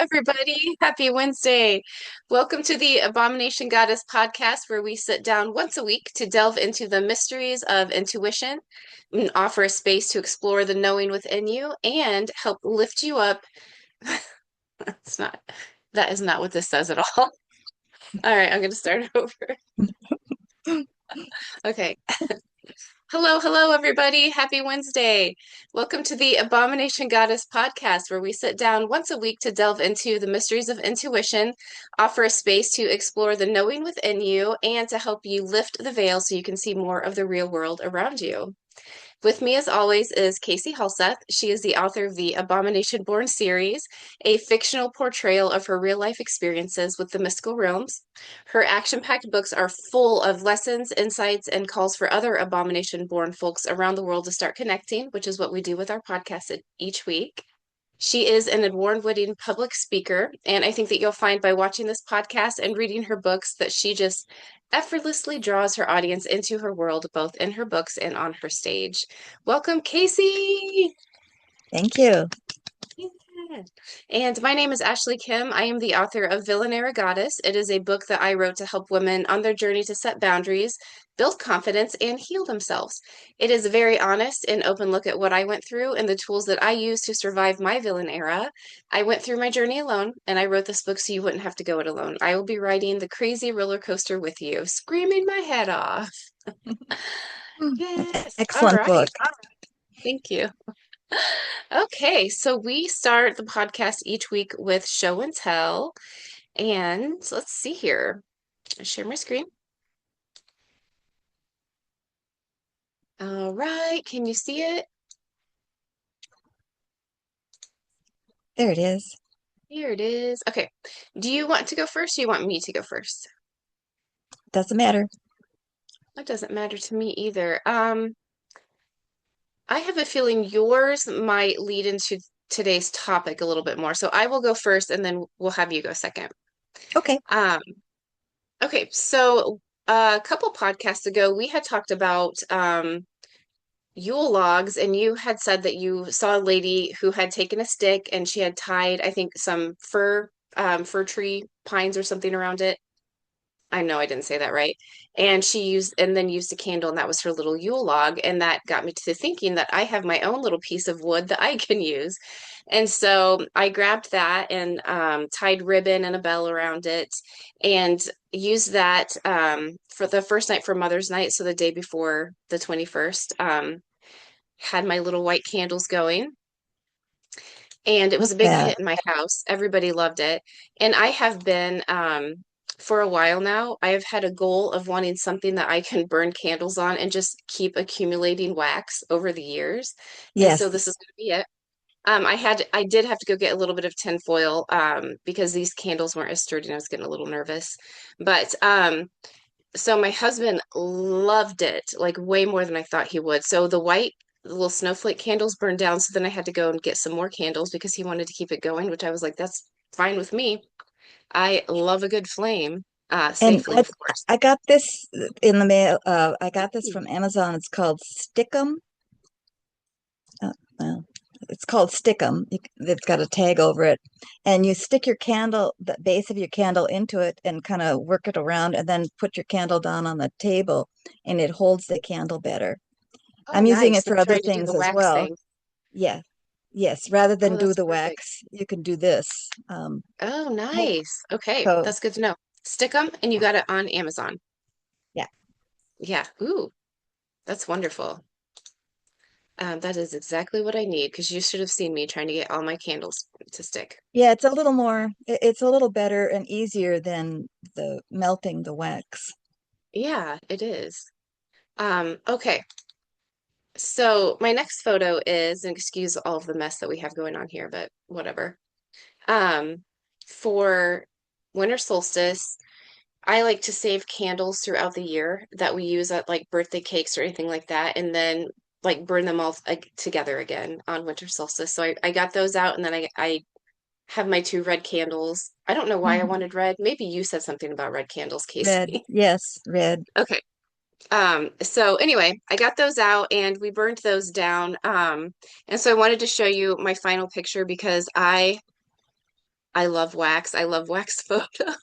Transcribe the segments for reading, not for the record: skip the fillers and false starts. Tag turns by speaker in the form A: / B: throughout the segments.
A: everybody. Happy Wednesday. Welcome to the Abomination Goddess podcast, where we sit down once a week to delve into the mysteries of intuition and offer a space to explore the knowing within you and help lift you up. That's not, that is not what this says at all. All right, I'm going to start it over. Okay. Hello, everybody. Happy Wednesday. Welcome to the Abomination Goddess podcast, where we sit down once a week to delve into the mysteries of intuition, offer a space to explore the knowing within you, and to help you lift the veil so you can see more of the real world around you. With me, as always, is Casey Hulseth. She is the author of the Abomination Born series, a fictional portrayal of her real life experiences with the mystical realms. Her action packed books are full of lessons, insights, and calls for other Abomination Born folks around the world to start connecting, which is what we do with our podcast each week. She is an award-winning public speaker, and I think that you'll find by watching this podcast and reading her books that she just effortlessly draws her audience into her world, both in her books and on her stage. Welcome, Casey!
B: Thank you.
A: Yeah. And my name is Ashley Kim. I am the author of Villainera Goddess. It is a book that I wrote to help women on their journey to set boundaries, build confidence, and heal themselves. It is a very honest and open look at what I went through and the tools that I used to survive my villain era. I went through my journey alone, and I wrote this book so you wouldn't have to go it alone. I will be riding the crazy roller coaster with you, screaming my head off. Yes. All
B: Excellent
A: right.
B: book.
A: Thank you. Okay, so we start the podcast each week with show and tell. And let's see here. I'll share my screen. All right, can you see it?
B: There it is.
A: Here it is. Okay. Do you want to go first? Or do you want me to go first?
B: Doesn't matter.
A: That doesn't matter to me either. I have a feeling yours might lead into today's topic a little bit more. So I will go first and then we'll have you go second.
B: Okay.
A: Um, okay, so a couple podcasts ago, we had talked about Yule logs, and you had said that you saw a lady who had taken a stick and she had tied, I think, some fir tree pines or something around it. I know I didn't say that right. And then used a candle, and that was her little Yule log. And that got me to thinking that I have my own little piece of wood that I can use. And so I grabbed that and tied ribbon and a bell around it and used that for the first night for Mother's Night. So the day before the 21st, had my little white candles going. And it was
B: Love
A: a big
B: that.
A: hit in my house. Everybody loved it. And I have been, for a while now, I have had a goal of wanting something that I can burn candles on and just keep accumulating wax over the years. And so
B: Yes.
A: this is going to be it. I did have to go get a little bit of tin foil, because these candles weren't as sturdy and I was getting a little nervous. But, so my husband loved it, like way more than I thought he would. So the white little snowflake candles burned down. So then I had to go and get some more candles because he wanted to keep it going, which I was like, that's fine with me. I love a good flame,
B: And
A: safely, of course.
B: I got this in the mail. I got this from Amazon. It's called Stickum. Well, it's called Stickum. It's got a tag over it. And you stick your candle, the base of your candle into it and kind of work it around and then put your candle down on the table and it holds the candle better.
A: Oh,
B: I'm using
A: nice.
B: it
A: Not
B: for other
A: trying to do
B: things
A: the
B: as
A: wax
B: well.
A: thing.
B: Yeah. Yes. Rather
A: Oh,
B: than do
A: that's
B: the
A: perfect.
B: wax, you can do this.
A: Oh,
B: Hey,
A: nice. Okay,
B: so
A: that's good to know. Stick 'em, and you got it on Amazon.
B: yeah.
A: Yeah. Ooh, that's wonderful. That is exactly what I need because you should have seen me trying to get all my candles to stick.
B: Yeah, it's a little more, it's a little better and easier than the melting the wax.
A: Yeah, it is. Okay. So my next photo is, and excuse all of the mess that we have going on here, but whatever. Um, for winter solstice, I like to save candles throughout the year that we use at like birthday cakes or anything like that, and then like burn them all like together again on winter solstice. So I got those out, and then I have my two red candles. I don't know why I
B: Mhm.
A: wanted red. Maybe you said something about red candles,
B: Red,
A: Casey.
B: yes, red.
A: Okay. So anyway, I got those out and we burned those down. And so I wanted to show you my final picture because I love wax. I love wax photos.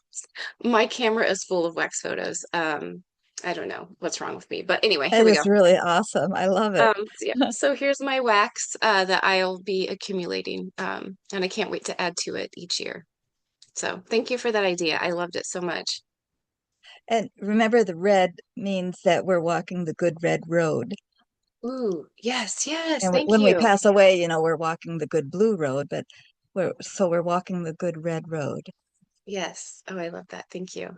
A: My camera is full of wax photos. I don't know what's wrong with me, but anyway, here
B: It
A: we go.
B: is really awesome. I love it.
A: So yeah, so here's my wax that I'll be accumulating, and I can't wait to add to it each year. So thank you for that idea. I loved it so much.
B: And remember, the red means that we're walking the good red road.
A: Ooh, yes, yes,
B: And
A: thank
B: when we
A: you.
B: pass away, we're walking the good blue road, but we're walking the good red road.
A: Yes. Oh, I love that. Thank you.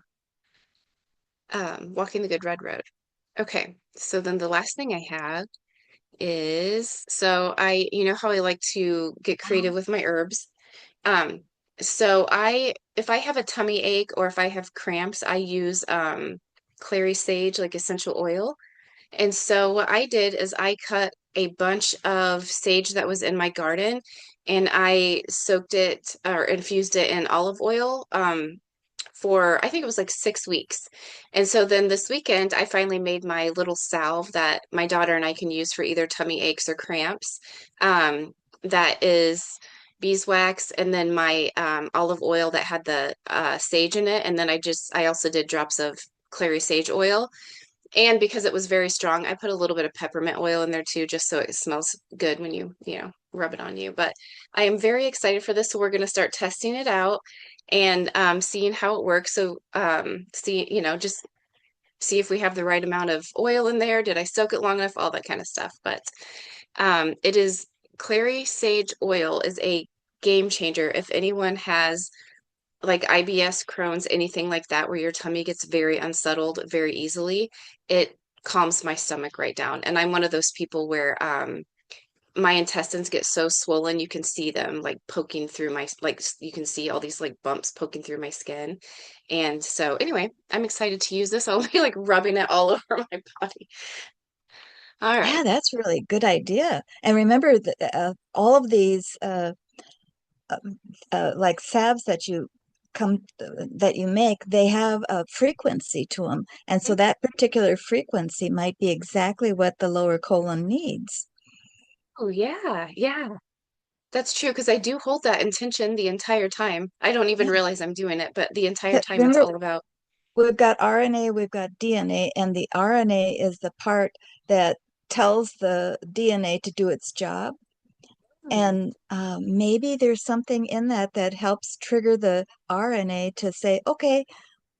A: Walking the Good Red Road. Okay, so then the last thing I have is so you know how I like to get creative with my herbs. Um, so if I have a tummy ache or if I have cramps, I use clary sage, like essential oil. And so what I did is I cut a bunch of sage that was in my garden and I soaked it or infused it in olive oil for I think it was like 6 weeks. And so then this weekend, I finally made my little salve that my daughter and I can use for either tummy aches or cramps. That is beeswax and then my olive oil that had the sage in it. And then I also did drops of clary sage oil. And because it was very strong, I put a little bit of peppermint oil in there too, just so it smells good when rub it on you. But I am very excited for this. So we're going to start testing it out and seeing how it works. So just see if we have the right amount of oil in there. Did I soak it long enough? All that kind of stuff. But it is clary sage oil is a game changer. If anyone has like IBS, Crohn's, anything like that, where your tummy gets very unsettled very easily, it calms my stomach right down. And I'm one of those people where my intestines get so swollen, you can see them like poking through you can see all these like bumps poking through my skin. And so, anyway, I'm excited to use this. I'll be like rubbing it all over my body. All
B: Yeah,
A: right.
B: that's really a good idea. And remember that all of these uh, like salves that you make, they have a frequency to them. And so that particular frequency might be exactly what the lower colon needs.
A: Oh, yeah. Yeah. That's true because I do hold that intention the entire time. I don't even
B: Yeah.
A: realize I'm doing it, but the entire time it's
B: Remember,
A: all about.
B: we've got RNA, we've got DNA, and the RNA is the part that tells the DNA to do its job.
A: Hmm.
B: And maybe there's something in that that helps trigger the RNA to say, okay,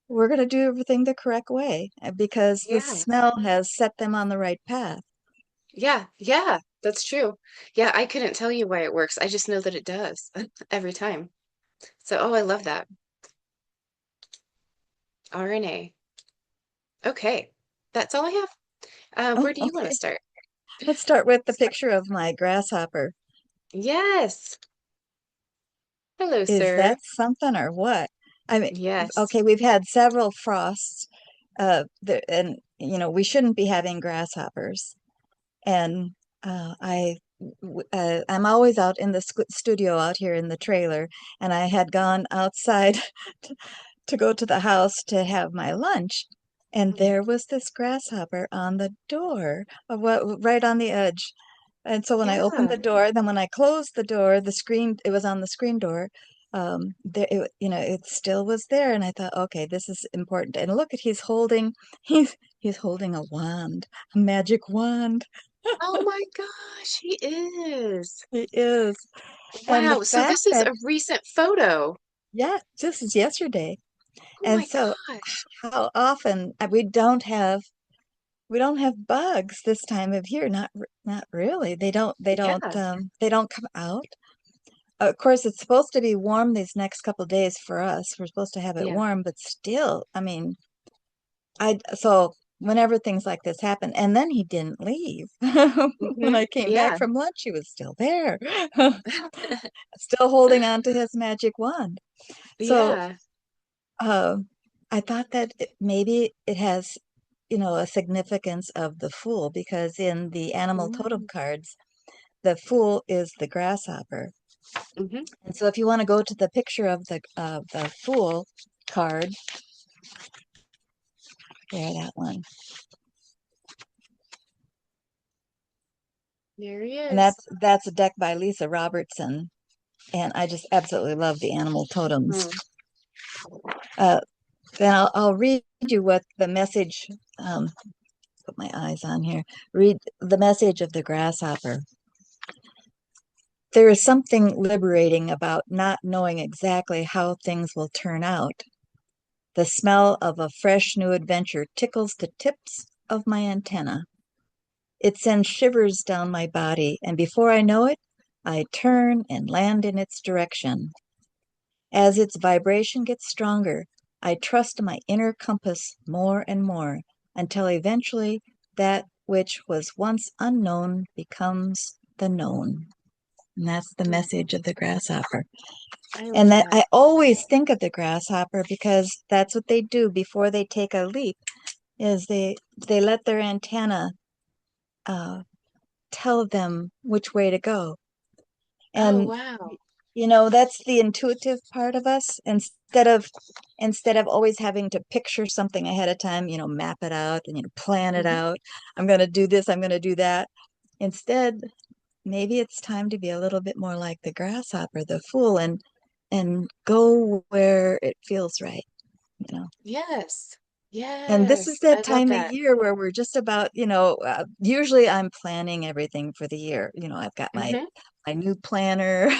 B: we're going to do everything the correct way because the
A: Yeah.
B: smell has set them on the right path.
A: Yeah. Yeah. That's true. Yeah, I couldn't tell you why it works. I just know that it does every time. So, oh, I love that. RNA. Okay. That's all I have.
B: Oh,
A: Where do you want to
B: okay.
A: start?
B: Let's start with the picture of my grasshopper.
A: Yes. Hello,
B: Is
A: sir.
B: that something or what? I mean,
A: Yes.
B: okay, we've had several frosts, and we shouldn't be having grasshoppers. And I'm always out in the studio out here in the trailer, and I had gone outside to, to go to the house to have my lunch, and
A: Mm.
B: there was this grasshopper on the door, right on the edge. And so when I opened
A: Yeah.
B: the door, then when I closed the door, it was on the screen door. It still was there, and I thought, okay, this is important. And look at he's holding a wand, a magic wand.
A: Oh my gosh, he is.
B: He is. And the
A: Wow. So
B: fact
A: this is
B: that,
A: a recent photo.
B: yeah, this is yesterday.
A: Oh
B: And
A: my
B: so
A: gosh.
B: how often we don't have bugs this time of year. Not really.
A: Yeah.
B: They don't come out. Of course, it's supposed to be warm these next couple days for us. We're supposed to have it
A: Yeah.
B: warm, but still, I mean, so whenever things like this happen, and then he didn't leave. When I came back
A: Yeah.
B: from lunch, he was still there, still holding on to his magic wand. So,
A: Yeah.
B: uh, I thought that maybe it has, a significance of the fool because in the animal totem
A: Mm-hmm.
B: cards, the fool is the grasshopper. And so if you want to go to the picture of the fool card, there, that one.
A: There he
B: And
A: is.
B: that's a deck by Lisa Robertson. and I just absolutely love the animal totems.
A: Mm.
B: Uh, then I'll read you what the message, put my eyes on here, read the message of the grasshopper. There is something liberating about not knowing exactly how things will turn out. The smell of a fresh new adventure tickles the tips of my antenna. It sends shivers down my body, and before I know it, I turn and land in its direction. As its vibration gets stronger, I trust my inner compass more and more until eventually that which was once unknown becomes the known. And that's the
A: Mm.
B: message of the grasshopper.
A: I
B: And
A: love
B: that
A: that.
B: I always think of the grasshopper because that's what they do before they take a leap is they let their antenna uh, tell them which way to go.
A: Oh,
B: And
A: wow.
B: that's the intuitive part of us instead of always having to picture something ahead of time, map it out and plan it
A: Hmm.
B: out. I'm going to do this, I'm going to do that. Instead, maybe it's time to be a little bit more like the grasshopper, the fool, and go where it feels right, you know.
A: Yes.
B: And this is
A: Yes. I
B: that
A: love
B: time of
A: that.
B: year where we're just about, usually I'm planning everything for the year. I've got my
A: Hmm.
B: my new planner,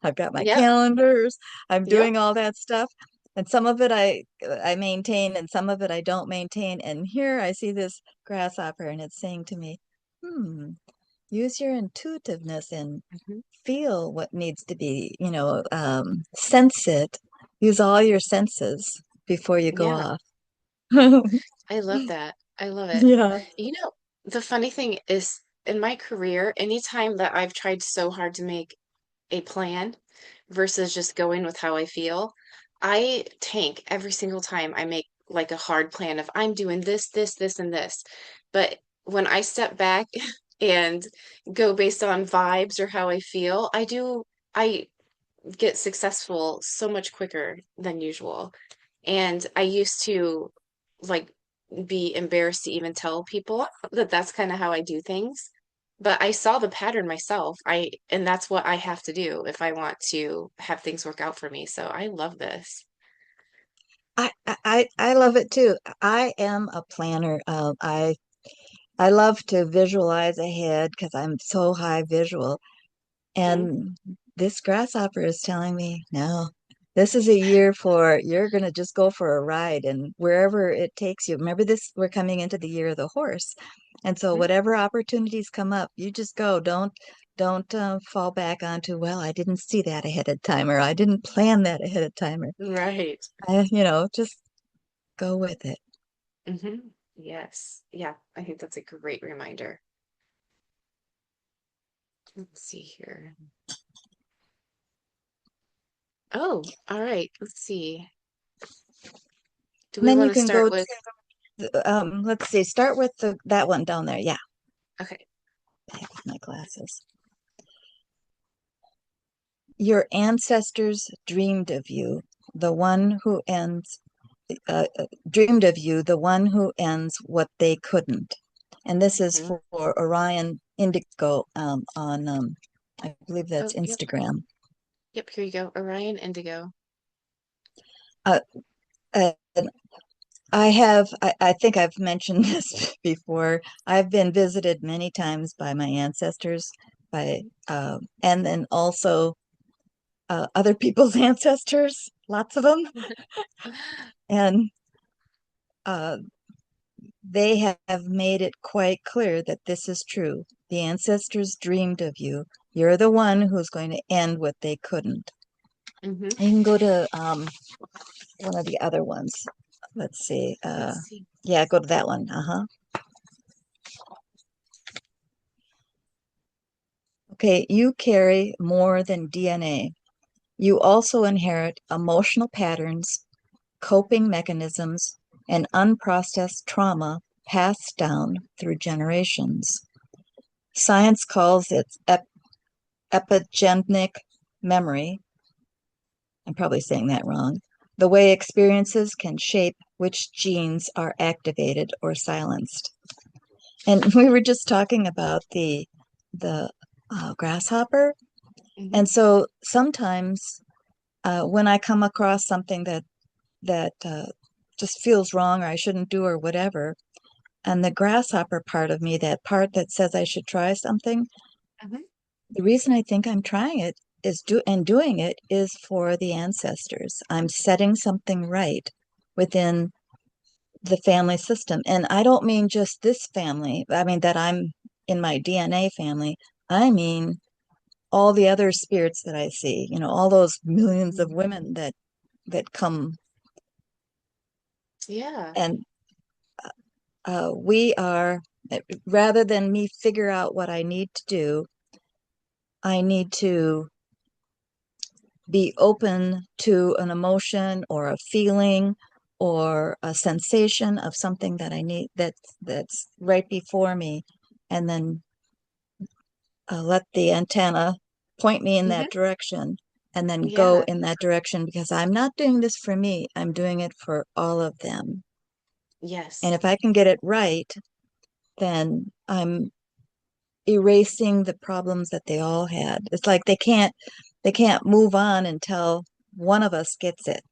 B: I've got my
A: Yep.
B: calendars, I'm
A: Yep.
B: doing all that stuff. And some of it I maintain and some of it I don't maintain. And here I see this grasshopper and it's saying to me, use your intuitiveness and
A: Hmm.
B: feel what needs to be, sense it. Use all your senses before you go
A: Yeah.
B: off.
A: I love that. I love it.
B: Yeah.
A: You know, the funny thing is, in my career, anytime that I've tried so hard to make a plan versus just going with how I feel, I tank every single time I make like a hard plan of I'm doing this, this, this, and this. But when I step back and go based on vibes or how I feel, I get successful so much quicker than usual. And I used to like be embarrassed to even tell people that that's kind of how I do things. But I saw the pattern myself. And that's what I have to do if I want to have things work out for me. So I love this.
B: I love it too. I am a planner. I love to visualize ahead because I'm so high visual.
A: Mhm.
B: And this grasshopper is telling me, no, this is a year for you're going to just go for a ride and wherever it takes you. Remember this, we're coming into the year of the horse. And so
A: Mhm.
B: whatever opportunities come up, you just go. Don't fall back onto, well, I didn't see that ahead of time or I didn't plan that ahead of time or
A: Right.
B: just go with it.
A: Hmm. Yes. Yeah. I think that's a great reminder. Let's see here. Oh, all right. Let's see. Do
B: And
A: we
B: then
A: want
B: you
A: to
B: can
A: start
B: go
A: with,
B: let's see, start with that one down there. Yeah,
A: okay.
B: I have my glasses. Your ancestors dreamed of you, the one who ends, dreamed of you, the one who ends what they couldn't. And this is
A: Hmm.
B: for Orion Indigo on, I believe that's
A: Oh, yep.
B: Instagram.
A: Yep. Here you go. Orion Indigo.
B: Uh, uh, I think I've mentioned this before. I've been visited many times by my ancestors, and then also other people's ancestors, lots of them. And uh, they have made it quite clear that this is true. The ancestors dreamed of you. You're the one who's going to end what they couldn't.
A: Hmm.
B: You can go to one of the other ones. Let's see.
A: Let's see.
B: Yeah, go to that one. Uh-huh. Okay, you carry more than DNA. You also inherit emotional patterns, coping mechanisms, and unprocessed trauma passed down through generations. Science calls it epigenetic memory. I'm probably saying that wrong. The way experiences can shape which genes are activated or silenced. And we were just talking about the grasshopper.
A: Hmm.
B: And so sometimes when I come across something that just feels wrong or I shouldn't do or whatever, and the grasshopper part of me, that part that says I should try something,
A: Hmm.
B: the reason I think I'm trying it is doing it is for the ancestors. I'm setting something right within the family system. And I don't mean just this family. I mean that I'm in my DNA family. I mean all the other spirits that I see, all those millions of women that come,
A: Yeah.
B: and we are, rather than me figure out what I need to do, I need to be open to an emotion or a feeling or a sensation of something that I need, that's right before me, and then let the antenna point me in that
A: Hmm.
B: direction, and then go
A: Yeah.
B: in that direction, because I'm not doing this for me. I'm doing it for all of them. And
A: Yes.
B: if I can get it right, then I'm erasing the problems that they all had. It's like they can't move on until one of us gets it.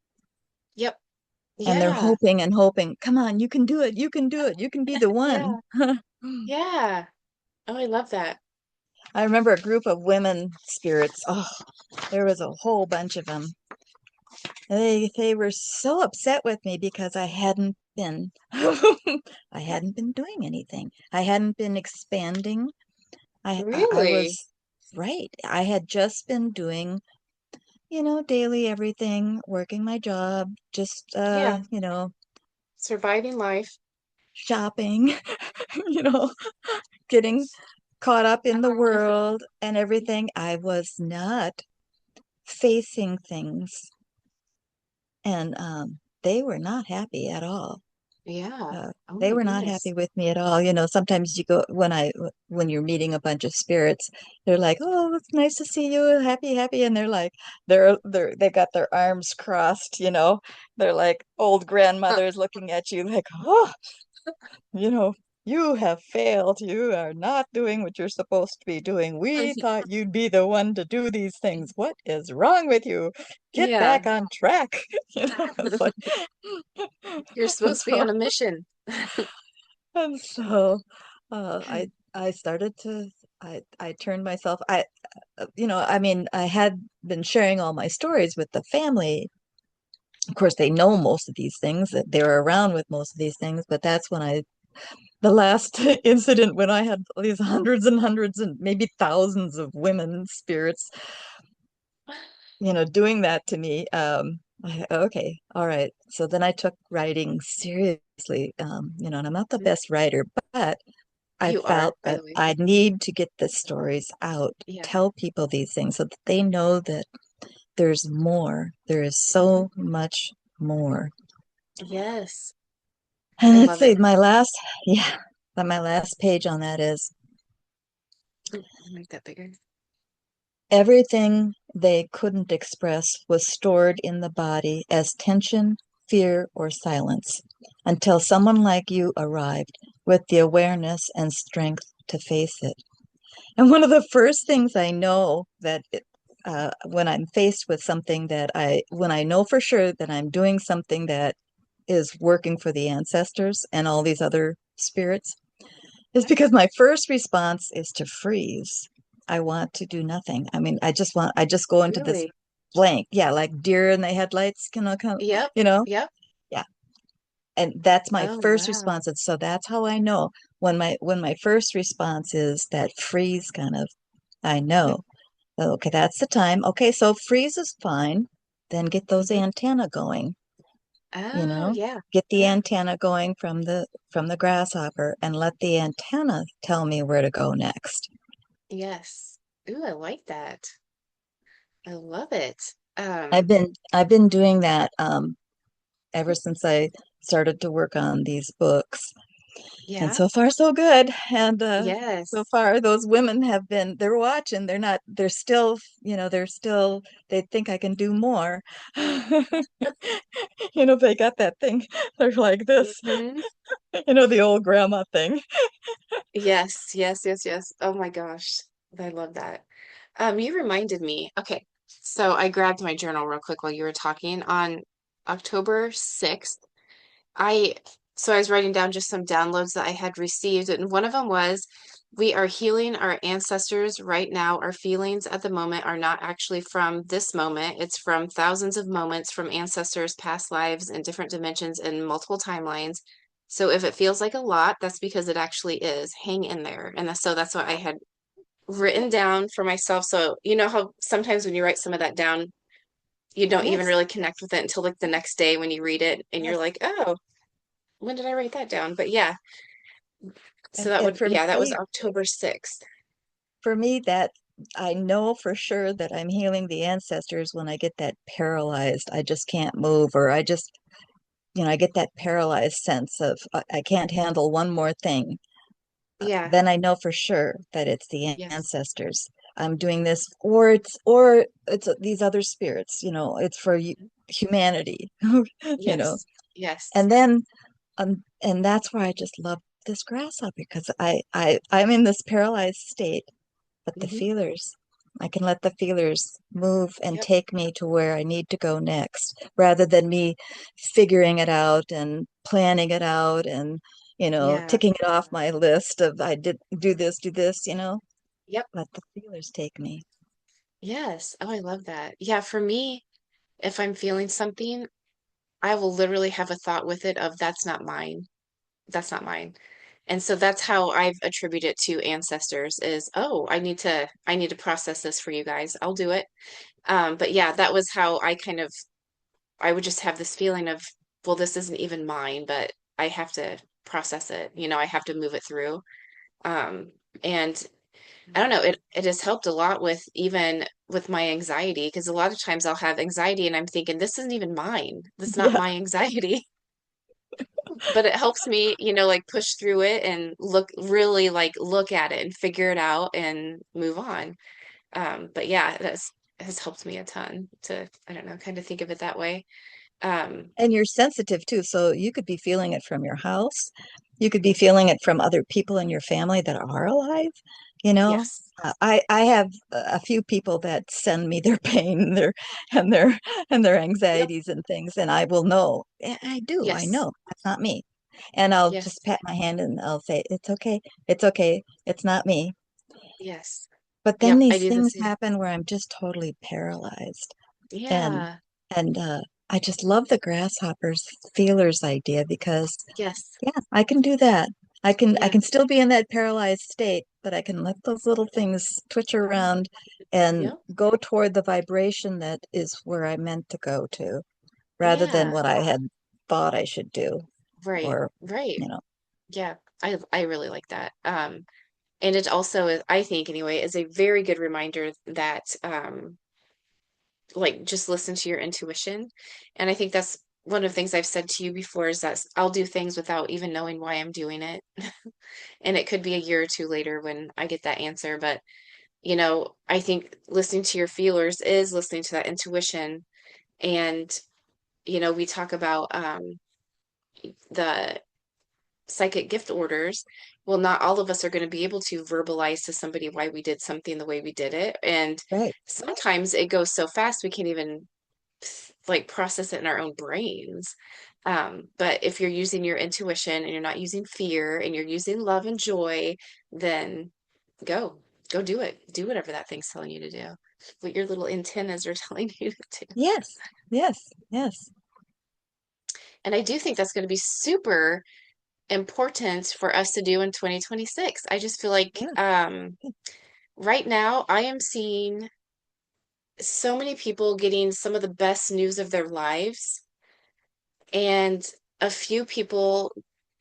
A: Yep.
B: And they're
A: Yeah.
B: hoping and hoping, come on, you can do it, you can do it, you can be the one.
A: Yeah. Yeah. Oh, I love that.
B: I remember a group of women spirits. Oh, there was a whole bunch of them. They were so upset with me because I hadn't been I hadn't been doing anything. I hadn't been expanding. I
A: Really?
B: was right. I had just been doing, daily everything, working my job, just
A: Yeah. Surviving life.
B: shopping, you know, getting caught up in the world and everything. I was not facing things, and they were not happy at all.
A: Yeah.
B: Uh,
A: Oh
B: they
A: my
B: were not happy
A: goodness.
B: with me at all. Sometimes you go when you're meeting a bunch of spirits, they're like, "Oh, it's nice to see you, happy, happy," and they're like, they got their arms crossed. They're like old grandmothers looking at you, like, "Oh, you know, you have failed. You are not doing what you're supposed to be doing. We thought you'd be the one to do these things. What is wrong with you? Get
A: Yeah.
B: back on track." It's like,
A: You're
B: and
A: supposed to be
B: so,
A: on a mission.
B: and so, I started to, I turned myself, I mean, I had been sharing all my stories with the family. Of course, they know most of these things, that they're around with most of these things, but that's when the last incident, when I had these hundreds and hundreds and maybe thousands of women spirits, doing that to me. Okay, all right. So then I took writing seriously, and I'm not the best writer, but I
A: You are,
B: felt
A: by
B: that
A: the way.
B: I need to get the stories out,
A: Yeah.
B: tell people these things so that they know that there's more. There is
A: Hmm.
B: so much more.
A: Yes.
B: And
A: I
B: let's
A: love
B: see,
A: it.
B: yeah, my last page on that is:
A: Ooh, make that bigger.
B: everything they couldn't express was stored in the body as tension, fear, or silence until someone like you arrived with the awareness and strength to face it. And one of the first things I know when I'm faced with something when I know for sure that I'm doing something that is working for the ancestors and all these other spirits, is because my first response is to freeze. I want to do nothing. I mean, I just go into this
A: Really?
B: blank. Yeah, like deer in the headlights,
A: Yep.
B: you know?
A: Yep.
B: Yeah. And that's my
A: Oh,
B: first
A: wow.
B: response. And so that's how I know when my first response is that freeze kind of, I know. Okay, that's the time. Okay, so freeze is fine. Then get those
A: Hmm.
B: antenna going, you
A: Oh,
B: know?
A: yeah.
B: Get the
A: Yeah.
B: antenna going from the grasshopper, and let the antenna tell me where to go next.
A: Yes. Ooh, I like that. I love it.
B: I've been doing that ever since I started to work on these books. And
A: Yeah.
B: so far so good. And so
A: Yes.
B: far those women they're watching. They think I can do more. They got that thing. They're like this,
A: Hmm.
B: the old grandma thing.
A: Yes, yes, yes, yes. Oh my gosh. I love that. You reminded me. Okay, so I grabbed my journal real quick while you were talking. On October 6th, I so I was writing down just some downloads that I had received, and one of them was, we are healing our ancestors right now. Our feelings at the moment are not actually from this moment. It's from thousands of moments from ancestors, past lives, in different dimensions and multiple timelines. So if it feels like a lot, that's because it actually is. Hang in there. And so that's what I had written down for myself. So you know how sometimes when you write some of that down, you don't even
B: Yes,
A: really connect with it until like the next day when you read it and you're
B: yes.
A: like, oh, when did I write that down? But yeah, so
B: And
A: yeah, that was October 6th.
B: for me, that I know for sure that I'm healing the ancestors when I get that paralyzed. I just can't move, or I get that paralyzed sense of I can't handle one more thing.
A: Yeah.
B: Then I know for sure that it's the
A: Yes.
B: ancestors. I'm doing this, or it's these other spirits. It's for humanity. you know.
A: Yes. Yes.
B: And then, and that's why I just love this grasshopper because I'm in this paralyzed state, but the
A: Hmm.
B: feelers, I can let the feelers move and
A: Yep.
B: take me to where I need to go next, rather than me figuring it out and planning it out and,
A: Yeah.
B: ticking it off my list of I did do this,
A: Yep.
B: let the feelers take me.
A: Yes. Oh, I love that. Yeah, for me, if I'm feeling something, I will literally have a thought with it of that's not mine. That's not mine. And so that's how I've attributed it to ancestors is, oh, I need to process this for you guys. I'll do it. But yeah, that was how I would just have this feeling of, well, this isn't even mine, but I have to process it. I have to move it through. Um, and I don't know, it has helped a lot with even with my anxiety, because a lot of times I'll have anxiety and I'm thinking, this isn't even mine. This is not
B: Yeah.
A: my anxiety. But it helps me, like push through it and really like look at it and figure it out and move on. But yeah, has helped me a ton to, I don't know, kind of think of it that way. Um,
B: And you're sensitive too. So you could be feeling it from your house. You could be feeling it from other people in your family that are alive, you know.
A: yes.
B: I have a few people that send me their pain and their and their
A: Yep.
B: anxieties and things, and I will know. I do. I
A: Yes.
B: know that's not me. And I'll
A: Yes.
B: just pat my hand and I'll say, "It's okay. It's okay. It's not me."
A: Yes.
B: But then
A: Yep. I
B: these
A: do the
B: things
A: same.
B: happen where I'm just totally paralyzed. And
A: Yeah.
B: and I just love the grasshoppers feelers idea because
A: Yes.
B: yeah, I can do that. I
A: Yeah.
B: can still be in that paralyzed state, but I can let those little things twitch around and
A: Yep.
B: go toward the vibration that is where I meant to go to, rather than
A: Yeah.
B: what I had thought I should do,
A: Right.
B: or
A: Right.
B: you know,
A: Yeah. I really like that. And it also is, I think anyway, is a very good reminder that like just listen to your intuition. And I think that's one of the things I've said to you before is that I'll do things without even knowing why I'm doing it. And it could be a year or two later when I get that answer. But, I think listening to your feelers is listening to that intuition. And, we talk about the psychic gift orders. Well, not all of us are going to be able to verbalize to somebody why we did something the way we did it. And
B: right.
A: sometimes it goes so fast we can't even like process it in our own brains. But if you're using your intuition and you're not using fear and you're using love and joy, then go, go do it. Do whatever that thing's telling you to do, what your little antennas are telling you to do.
B: Yes, yes, yes.
A: And I do think that's going to be super important for us to do in 2026. I just feel like
B: Yeah,
A: right now I am seeing so many people getting some of the best news of their lives and a few people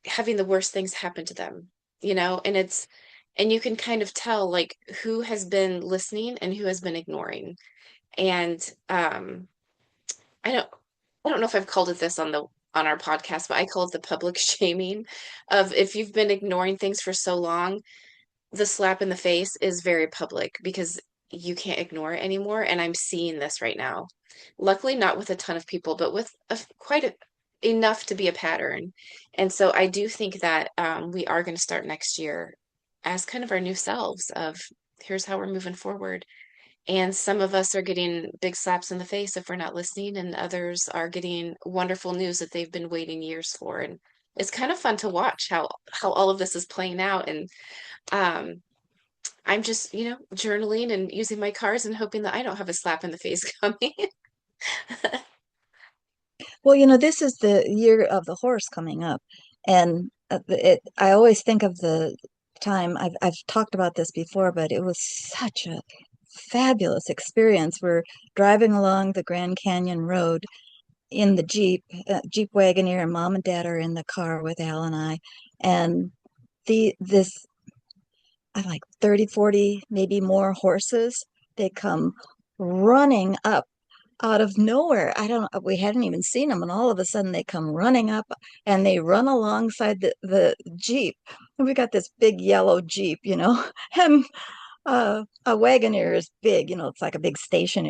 A: having the worst things happen to them, and you can kind of tell like who has been listening and who has been ignoring. And I don't I don't know if I've called it this on our podcast, but I call it the public shaming of if you've been ignoring things for so long, the slap in the face is very public because you can't ignore it anymore. And I'm seeing this right now. Luckily, not with a ton of people, but with enough to be a pattern. And so I do think that we are going to start next year as kind of our new selves of here's how we're moving forward. And some of us are getting big slaps in the face if we're not listening, and others are getting wonderful news that they've been waiting years for. And it's kind of fun to watch how all of this is playing out. And um, I'm just, journaling and using my cards and hoping that I don't have a slap in the face coming.
B: Well, this is the year of the horse coming up, and I always think of the time I've talked about this before, but it was such a fabulous experience. We're driving along the Grand Canyon Road in the Jeep Wagoneer, and Mom and Dad are in the car with Al and I, and this I like 30, 40, maybe more horses. They come running up out of nowhere. I don't, we hadn't even seen them, and all of a sudden they come running up and they run alongside the Jeep. And we got this big yellow Jeep, and a Wagoneer is big, it's like a big station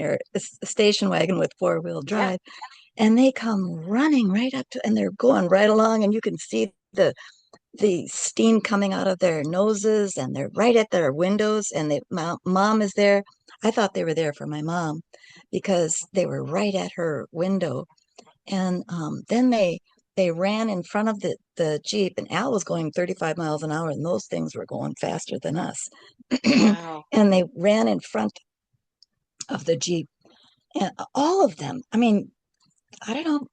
B: wagon with four-wheel
A: Yeah.
B: drive. And they come running right up to, and they're going right along, and you can see the steam coming out of their noses, and they're right at their windows, and mom is there. I thought they were there for my mom because they were right at her window. And then they ran in front of the Jeep, and Al was going 35 miles an hour, and those things were going faster than us.
A: Wow.
B: And they ran in front of the Jeep, and all of them, I mean, I don't know,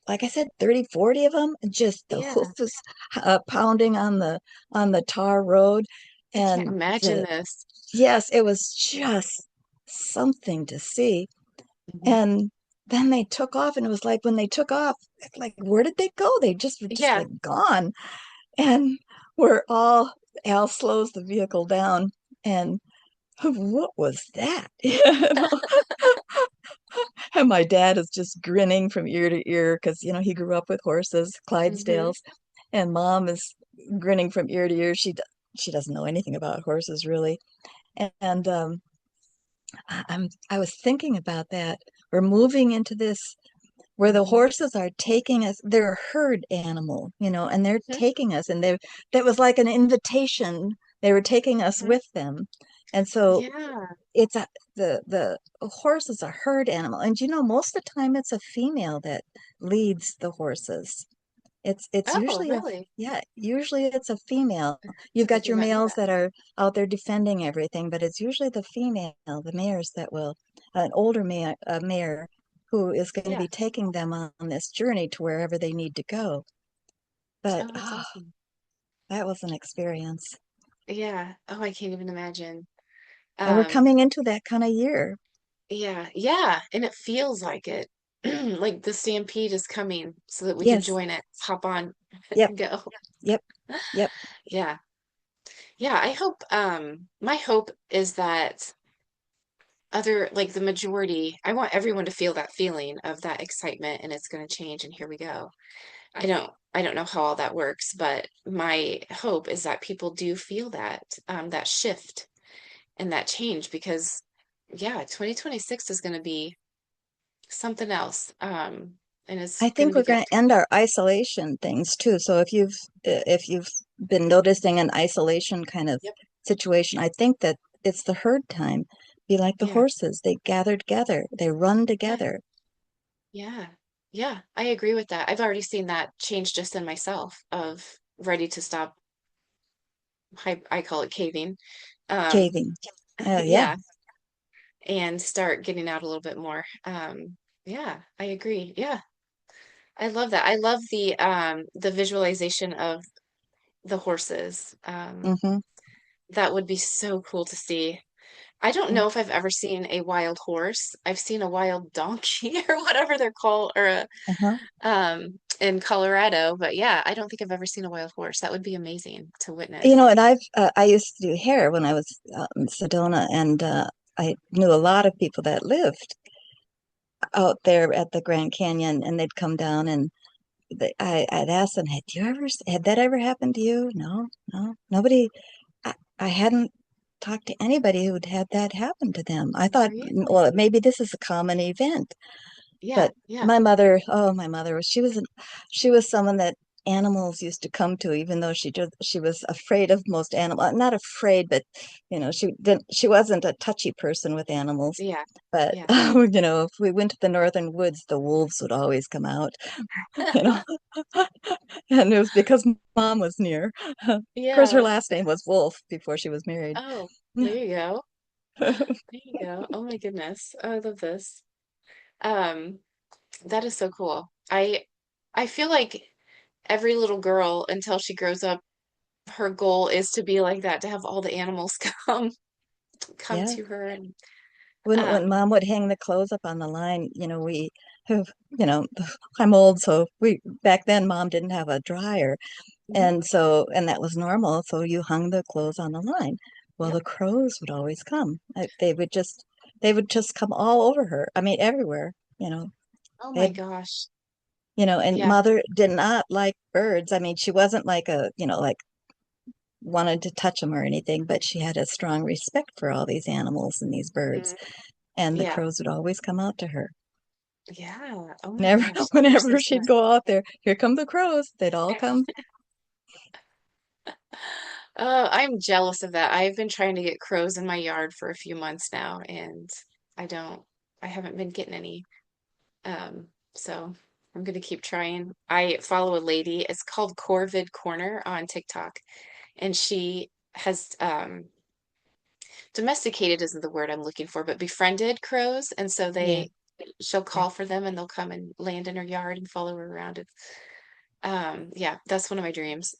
B: like I said, 30, 40 of them, just the hoof
A: Yeah.
B: was pounding on the tar road.
A: I can't
B: And
A: imagine this.
B: yes, it was just something to see.
A: Mhm.
B: And then they took off, and it was like when they took off, it's like, where did they go? They just were just
A: Yeah.
B: like gone. And we're all, Al slows the vehicle down, and what was that? And my dad is just grinning from ear to ear because, he grew up with horses,
A: Hmm.
B: Clydesdales, and mom is grinning from ear to ear. She doesn't know anything about horses really. And I was thinking about that. We're moving into this where the
A: Hmm.
B: horses are taking us. They're a herd animal, and they're
A: Hmm.
B: taking us, and that was like an invitation. They were taking us
A: Hmm.
B: with them. And so
A: Yeah.
B: it's the horse is a herd animal, and most of the time it's a female that leads the horses. It's
A: Oh,
B: usually
A: really?
B: yeah, usually it's a female. You've
A: I
B: got
A: did
B: your
A: not know
B: males
A: that.
B: that are out there defending everything, but it's usually the female, the mares that will, an older mare who is going to
A: Yeah.
B: be taking them on this journey to wherever they need to go. But
A: Oh, that's awesome.
B: that was an experience.
A: Yeah. Oh, I can't even imagine.
B: And we're
A: Um,
B: coming into that kind of year.
A: yeah, yeah, and it feels like it. Like the stampede is coming so that we can
B: Yes.
A: join it, hop on
B: Yep.
A: and go.
B: Yep. Yep.
A: Yeah. Yeah, I hope my hope is that other like the majority, I want everyone to feel that feeling of that excitement and it's going to change and here we go. I don't know how all that works, but my hope is that people do feel that shift and that change because yeah, 2026 is going to be something else. And it's
B: I
A: going to
B: think
A: be
B: we're
A: good.
B: going to end our isolation things too. So if you've been noticing an isolation kind of
A: Yep.
B: situation, I think that it's the herd time. Be like the
A: Yeah.
B: horses. They gather together. They run
A: Yeah.
B: together.
A: Yeah. Yeah. I agree with that. I've already seen that change just in myself of ready to stop. I call it caving. Um,
B: Caving. Yeah.
A: yeah. And start getting out a little bit more. Yeah, I agree. Yeah. I love that. I love the visualization of the horses.
B: Hmm.
A: That would be so cool to see. I don't know if I've ever seen a wild horse. I've seen a wild donkey or whatever they're called, or
B: Uh-huh.
A: in Colorado. But yeah, I don't think I've ever seen a wild horse. That would be amazing to witness.
B: And I used to do hair when I was in Sedona, and I knew a lot of people that lived out there at the Grand Canyon, and they'd come down, and I'd ask them, had that ever happened to you? No, no, nobody. I hadn't talked to anybody who'd had that happen to them. I thought, well,
A: Really?
B: maybe this is a common event.
A: Yeah,
B: But
A: yeah,
B: my mother, oh, my mother was she was someone that animals used to come to, even though she was afraid of most animal, not afraid, but she wasn't a touchy person with animals.
A: Yeah.
B: But
A: Yeah.
B: if we went to the northern woods, the wolves would always come out, you know, and it was because mom was near. Of course, her
A: Yeah.
B: last name was Wolf before she was married.
A: Oh, there you go. There you go. Oh my goodness. Oh, I love this. Um, that is so cool. I feel like every little girl until she grows up, her goal is to be like that, to have all the animals come
B: Yeah.
A: to her and
B: When
A: um
B: mom would hang the clothes up on the line, we have, you know, I'm old, so we back then mom didn't have a dryer.
A: mhm,
B: And that was normal. So you hung the clothes on the line. Well,
A: yep.
B: the crows would always come. They would just come all over her. I mean, everywhere,
A: Oh my
B: they,
A: gosh.
B: and
A: Yeah.
B: mother did not like birds. I mean, she wasn't like like wanted to touch them or anything, but she had a strong respect for all these animals and these birds.
A: Mhm.
B: And the
A: Yeah.
B: crows would always come out to her.
A: Yeah. Oh my
B: Whenever,
A: gosh. They're so
B: whenever she'd
A: smart.
B: go out there, here come the crows. They'd all come.
A: Oh, I'm jealous of that. I've been trying to get crows in my yard for a few months now, and I don't, I haven't been getting any. So I'm gonna keep trying. I follow a lady, it's called Corvid Corner on TikTok, and she has domesticated isn't the word I'm looking for, but befriended crows, and so
B: Yeah,
A: she'll
B: yeah.
A: call for them and they'll come and land in her yard and follow her around. Yeah, that's one of my dreams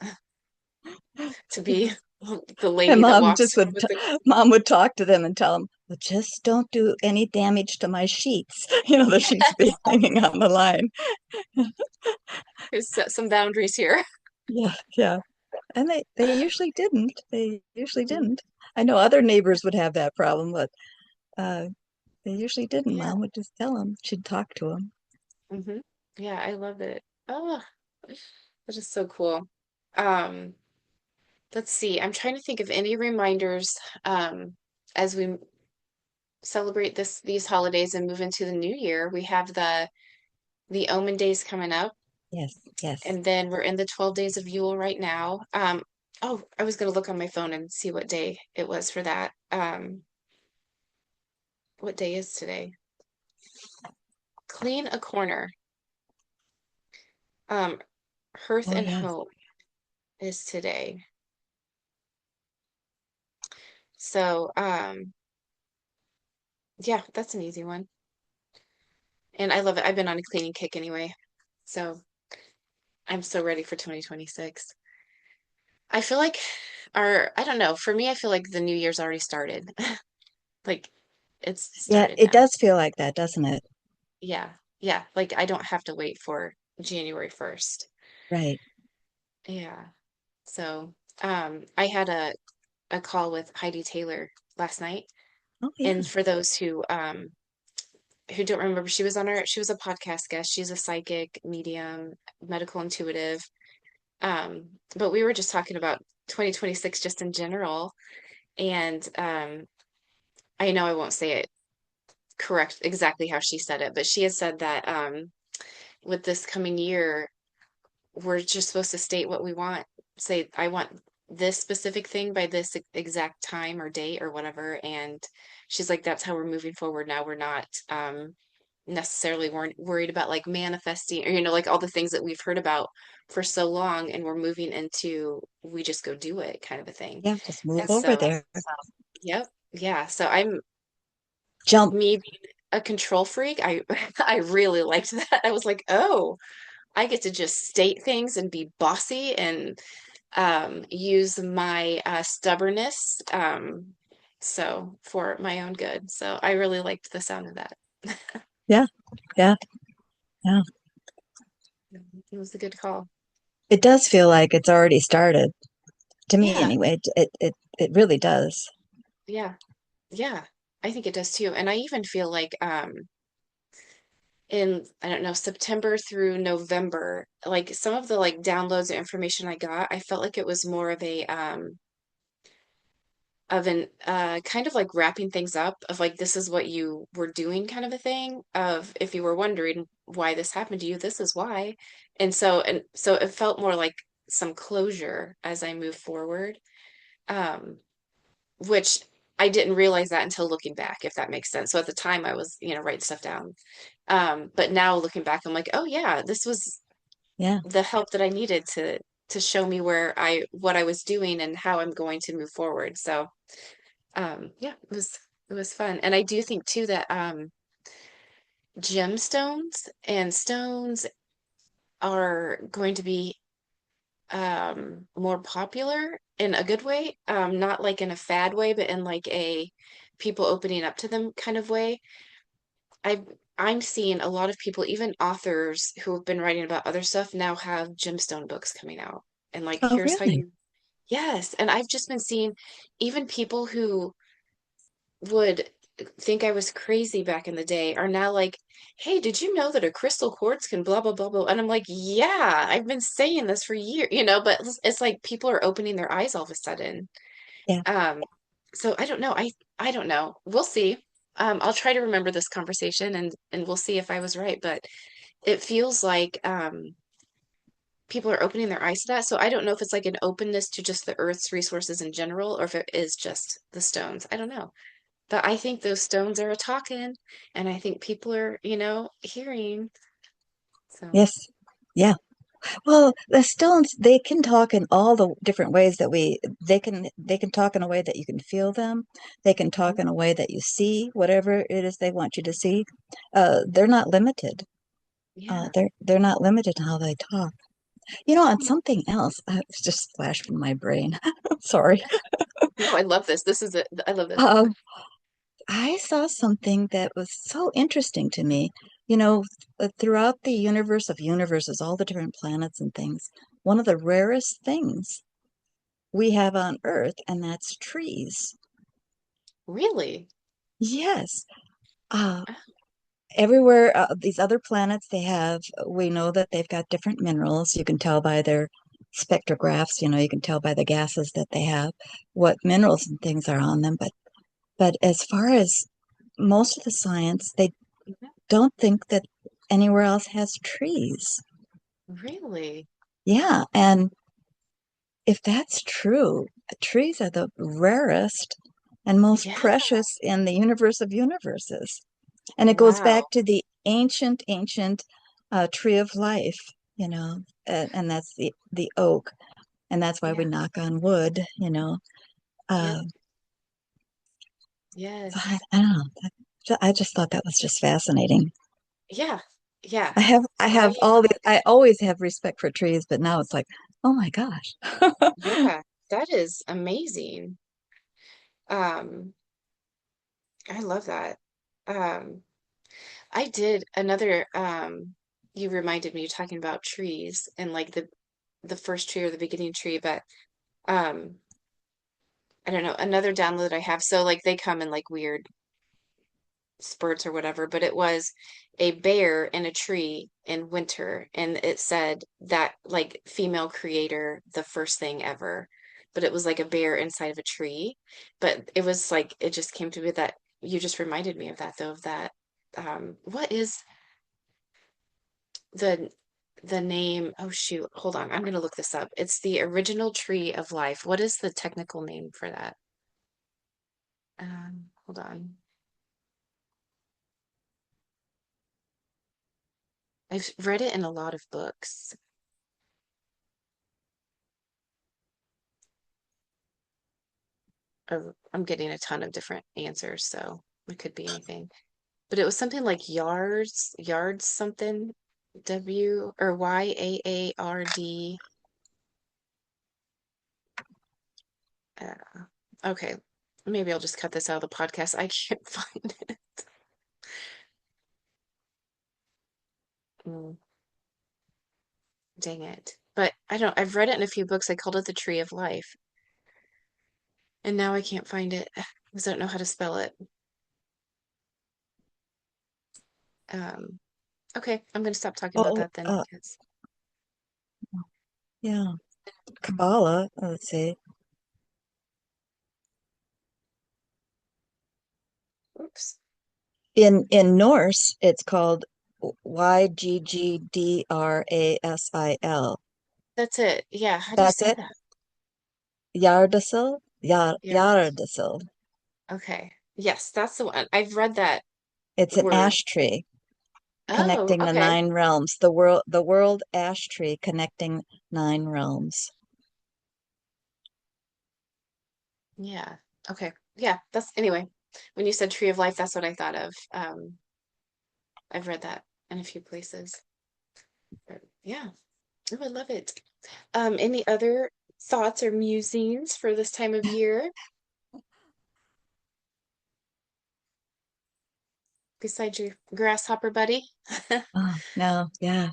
A: to be the
B: And
A: lady that walks with the
B: mom would talk to them and tell them, well, just don't do any damage to my sheets. The sheets be
A: yes,
B: hanging on the line.
A: there's set some boundaries here.
B: Yeah, yeah. And they usually didn't. They usually
A: Mm,
B: didn't. I know other neighbors would have that problem, but uh, they usually didn't.
A: yeah.
B: Mom would just tell them. She'd talk to them.
A: Hmm. Yeah, I love it. Oh, that is so cool. Um, let's see. I'm trying to think of any reminders as we celebrate these holidays and move into the new year. We have the Omen days coming up,
B: Yes, yes.
A: and then we're in the 12 days of Yule right now. Oh, I was gonna look on my phone and see what day it was for that. What day is today? Clean a corner. Um, Hearth
B: Oh,
A: and
B: yes.
A: Home is today. So, yeah, that's an easy one. And I love it. I've been on a cleaning kick anyway. So I'm so ready for 2026. I feel like I don't know, for me, I feel like the new year's already started. Like it's
B: Yeah,
A: started
B: it
A: now.
B: does feel like that, doesn't it?
A: Yeah. Yeah. Like I don't have to wait for January 1st.
B: Right.
A: Yeah. So, I had a call with Heidi Taylor last night.
B: Oh,
A: And
B: yeah.
A: for those who don't remember, she was a podcast guest. She's a psychic, medium, medical intuitive. But we were just talking about 2026 just in general. And I know I won't say it correct exactly how she said it, but she has said that with this coming year, we're just supposed to state what we want. Say, I want this specific thing by this exact time or date or whatever. And she's like, that's how we're moving forward now. We're not necessarily worried about like manifesting or, like all the things that we've heard about for so long. And we're moving into we just go do it kind of a thing.
B: Yeah, just move
A: And
B: over
A: so,
B: there.
A: yep. Yeah. So I'm
B: Jump.
A: me being a control freak. I really liked that. I was like, oh, I get to just state things and be bossy and use my stubbornness for my own good. So I really liked the sound of that.
B: Yeah, yeah, yeah.
A: It was a good call.
B: It does feel like it's already started. To me,
A: Yeah,
B: anyway, it really does.
A: yeah, yeah. I think it does too. And I even feel like in I don't know, September through November, like some of the like downloads of information I got, I felt like it was more of a of an kind of like wrapping things up of like this is what you were doing kind of a thing of if you were wondering why this happened to you, this is why. And so it felt more like some closure as I move forward. Um, which I didn't realize that until looking back, if that makes sense. So at the time I was, writing stuff down. But now looking back, I'm like, oh yeah, this was
B: Yeah.
A: the help that I needed to show me what I was doing and how I'm going to move forward. So yeah, it was fun. And I do think too that gemstones and stones are going to be more popular in a good way, not like in a fad way, but in like a people opening up to them kind of way. I I'm seeing a lot of people, even authors who have been writing about other stuff, now have gemstone books coming out. And like,
B: Oh,
A: here's how
B: really?
A: you, yes. And I've just been seeing even people who would think I was crazy back in the day are now like, hey, did you know that a crystal quartz can blah, blah, blah, blah? And I'm like, yeah, I've been saying this for years, but it's like people are opening their eyes all of a sudden.
B: Yeah.
A: Um, so I don't know. I don't know. We'll see. I'll try to remember this conversation and we'll see if I was right, but it feels like people are opening their eyes to that. So I don't know if it's like an openness to just the Earth's resources in general or if it is just the stones. I don't know. But I think those stones are a talking, and I think people are, hearing. So,
B: Yes. Yeah. Well, the stones, they can talk in all the different ways that they can talk in a way that you can feel them. They can talk
A: mhm.
B: in a way that you see whatever it is they want you to see. They're not limited.
A: Yeah.
B: They're not limited in how they talk. On something else, it's just flashed from my brain. Sorry.
A: No, I love this. This is it. I love this.
B: Um, I saw something that was so interesting to me. You know, throughout the universe of universes, all the different planets and things, one of the rarest things we have on Earth, and that's trees.
A: Really?
B: Yes. Uh,
A: Oh,
B: everywhere, these other planets, we know that they've got different minerals. You can tell by their spectrographs, you can tell by the gases that they have what minerals and things are on them. But as far as most of the science, they
A: mhm.
B: don't think that anywhere else has trees.
A: Really?
B: Yeah, and if that's true, trees are the rarest and most
A: Yeah.
B: precious in the universe of universes. And it goes back
A: Wow.
B: to the ancient tree of life, and that's the oak, and that's why we
A: Yeah.
B: knock on wood.
A: Yep.
B: Uh, so I,
A: Yes.
B: I don't know. I just thought that was just fascinating.
A: Yeah. Yeah.
B: I have I always have respect for trees, but now it's like, oh my gosh.
A: Yeah. That is amazing. Um, I love that. Um, I did another, you reminded me talking about trees and like the first tree or the beginning tree, but um I don't know, another download I have. So like they come in like weird spurts or whatever, but it was a bear in a tree in winter, and it said that like female creator, the first thing ever. But it was like a bear inside of a tree. But it was like it just came to me that you just reminded me of that though, of that what is the the name? Oh shoot, hold on. I'm gonna look this up. It's the original tree of life. What is the technical name for that? Hold on. I've read it in a lot of books. I'm getting a ton of different answers, so it could be anything. But it was something like yards something, W or YAARD. Okay, maybe I'll just cut this out of the podcast. I can't find it. Mm, dang it. But I don't, I've read it in a few books. I called it the Tree of Life, and now I can't find it because I don't know how to spell it. Um, okay, I'm going to stop talking about
B: Oh,
A: that then because
B: yeah. Kabbalah, let's see.
A: Oops.
B: In Norse, it's called Yggdrasil.
A: That's it. Yeah. How do you
B: That's
A: say
B: it.
A: that?
B: Yardasil?
A: Yours.
B: Yardasil.
A: Okay. Yes, that's the one. I've read that
B: It's an
A: word.
B: ash tree
A: Oh,
B: connecting the
A: okay.
B: nine realms. The world ash tree connecting nine realms.
A: Yeah. Okay. Yeah. That's anyway. When you said Tree of Life, that's what I thought of. I've read that in a few places. But yeah. Oh, I love it. Any other thoughts or musings for this time of year besides your grasshopper buddy?
B: Oh, no, yeah,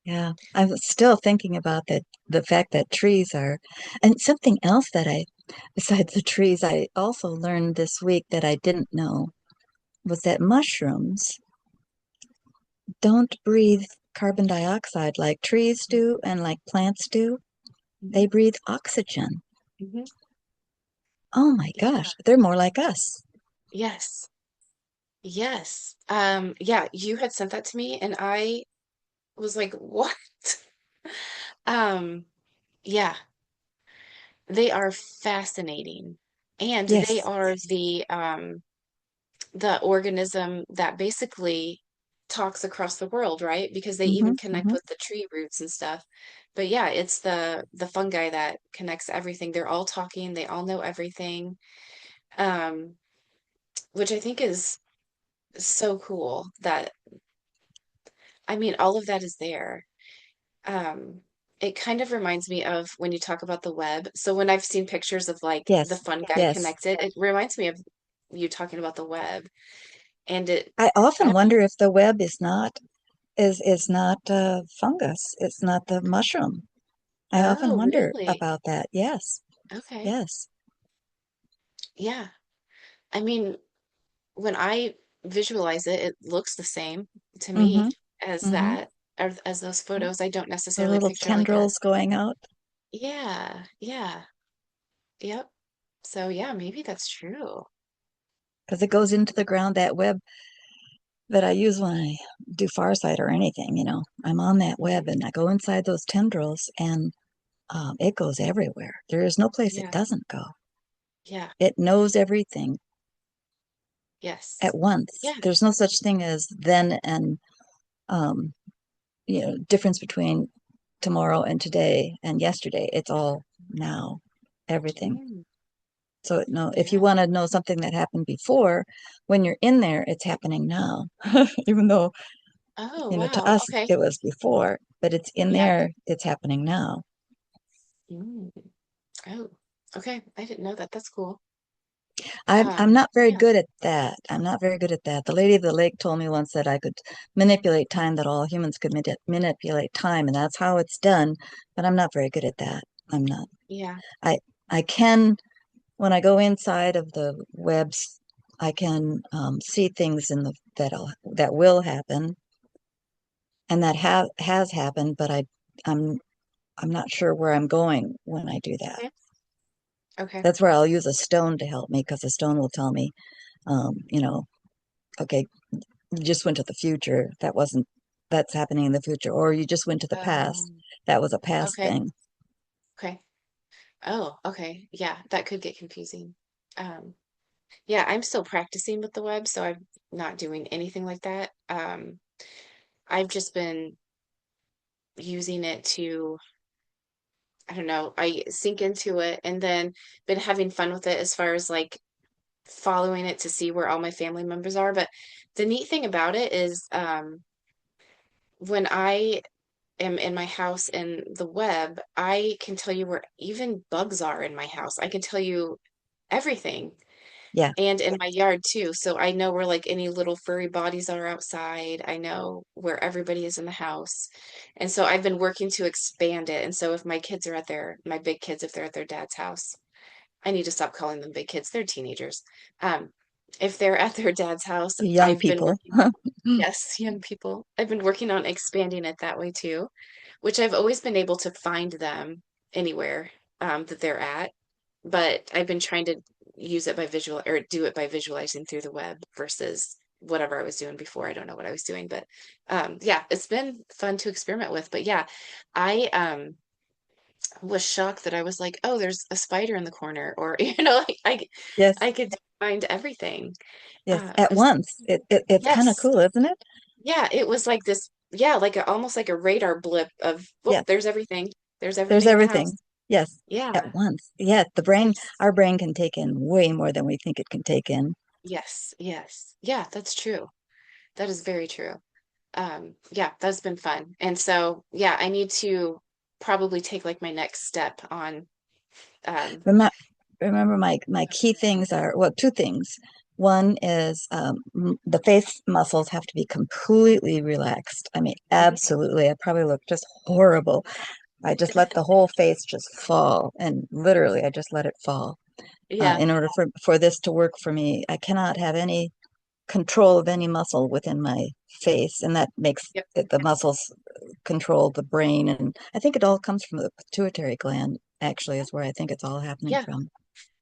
B: yeah. I'm still thinking about the fact that trees are, and something else that besides the trees, I also learned this week that I didn't know was that mushrooms don't breathe carbon dioxide like trees do and like plants do. They
A: Mhm,
B: breathe oxygen.
A: mhm.
B: Oh my
A: Yeah.
B: gosh, they're more like us.
A: Yes. Yes. Yeah, you had sent that to me and I was like, what? Um, yeah, they are fascinating. And they
B: Yes.
A: are the organism that basically talks across the world, right? Because they even
B: Mm-hmm,
A: connect
B: mm-hmm.
A: with the tree roots and stuff. But yeah, it's the fungi that connects everything. They're all talking, they all know everything. Um, which I think is so cool that I mean all of that is there. Um, it kind of reminds me of when you talk about the web. So when I've seen pictures of like the
B: Yes,
A: fungi
B: yes.
A: connected, it reminds me of you talking about the web. And it,
B: I
A: I
B: often
A: don't know.
B: wonder if the web is not fungus. It's not the mushroom. I often
A: Oh,
B: wonder
A: really?
B: about that. Yes,
A: Okay.
B: yes.
A: Yeah. I mean, when I visualize it, it looks the same to
B: Mm-hmm,
A: me as
B: mm-hmm.
A: that, or as those photos. I don't
B: The
A: necessarily
B: little
A: picture like a,
B: tendrils going out
A: yeah, yeah, yep. So yeah, maybe that's true.
B: because it goes into the ground. That web that I use when I do Farsight or anything, I'm on that web
A: Mhm.
B: and I go inside those tendrils and it goes everywhere. There is no place it
A: Yeah,
B: doesn't go.
A: yeah,
B: It knows everything
A: yes.
B: at once.
A: Yeah.
B: There's no such thing as then and um, difference between tomorrow and today and yesterday. It's all now, everything.
A: Mm,
B: So no, if you
A: yeah.
B: want to know something that happened before, when you're in there, it's happening now. Even though,
A: Oh,
B: to
A: wow.
B: us
A: Okay.
B: it was before, but it's in
A: Yeah.
B: there, it's happening now.
A: Mm. Oh, okay. I didn't know that. That's cool.
B: I'm not very
A: Yeah.
B: good at that. I'm not very good at that. The lady of the lake told me once that I could manipulate time, that all humans could manipulate time, and that's how it's done. But I'm not very good at that. I'm not.
A: Yeah.
B: I I can when I go inside of the webs, I can see things that will happen and that has happened, but I'm I'm not sure where I'm going when I do that.
A: Mhm. Okay.
B: That's where I'll use a stone to help me because a stone will tell me, um, you know, okay, you just went to the future. That's happening in the future. Or you just went to the past.
A: Um,
B: That was a past
A: okay.
B: thing.
A: Okay. Oh, okay. Yeah, that could get confusing. Yeah, I'm still practicing with the web, so I'm not doing anything like that. I've just been using it to, I don't know, I sink into it and then been having fun with it as far as like following it to see where all my family members are. But the neat thing about it is, when I am in my house in the web, I can tell you where even bugs are in my house. I can tell you everything.
B: Yeah.
A: And in my yard too. So I know where like any little furry bodies are outside. I know where everybody is in the house. And so I've been working to expand it. And so if my kids are at my big kids, if they're at their dad's house, I need to stop calling them big kids. They're teenagers. Um, if they're at their dad's house,
B: Young
A: I've been
B: people.
A: working, yes, young people. I've been working on expanding it that way too, which I've always been able to find them anywhere that they're at. But I've been trying to use it by visual or do it by visualizing through the web versus whatever I was doing before. I don't know what I was doing, but yeah, it's been fun to experiment with. But yeah, I was shocked that I was like, oh, there's a spider in the corner, or like
B: Yes,
A: I could find everything.
B: yes, at
A: It's
B: once. It's kind of
A: yes,
B: cool, isn't it?
A: yeah, it was like this, yeah, like almost like a radar blip of, oh,
B: Yes,
A: there's everything. There's
B: there's
A: everything in the house.
B: everything. Yes,
A: Yeah.
B: at once. Yeah,
A: Yes.
B: our brain can take in way more than we think it can take in.
A: Yes. Yes. Yeah, that's true. That is very true. Yeah, that's been fun. And so, yeah, I need to probably take like my next step on um
B: Remember, remember my key things are, well, two things. One is the face muscles have to be completely relaxed. I mean,
A: mhm.
B: absolutely. I probably look just horrible. I just let the whole face just fall, and literally, I just let it fall.
A: Yeah.
B: In order for this to work for me, I cannot have any control of any muscle within my face, and that makes
A: Yep.
B: the muscles control the brain. And I think it all comes from the pituitary gland, actually, is where I think it's all happening
A: Yeah.
B: from.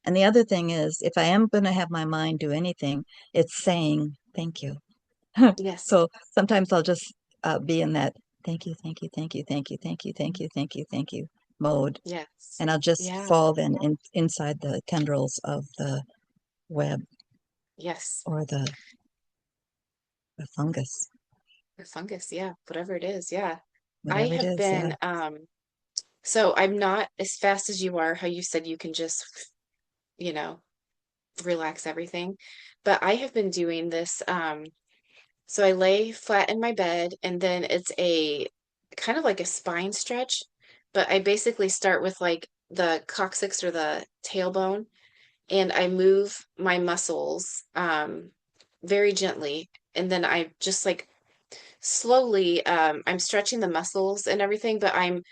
B: And the other thing is, if I am going to have my mind do anything, it's saying thank you.
A: Yes.
B: So sometimes I'll just be in that thank you, thank you, thank you, thank you, thank you, thank
A: Mhm.
B: you, thank you, thank you mode.
A: Yes.
B: And I'll just
A: Yeah.
B: fall then inside the tendrils of the web
A: Yes.
B: or the fungus,
A: The fungus, yeah, whatever it is. Yeah. I
B: whatever it
A: have
B: is. Yeah.
A: been so I'm not as fast as you are, how you said you can just, you know, relax everything. But I have been doing this. So I lay flat in my bed, and then it's a kind of like a spine stretch. But I basically start with like the coccyx or the tailbone, and I move my muscles very gently. And then I just like slowly, I'm stretching the muscles and everything, but I'm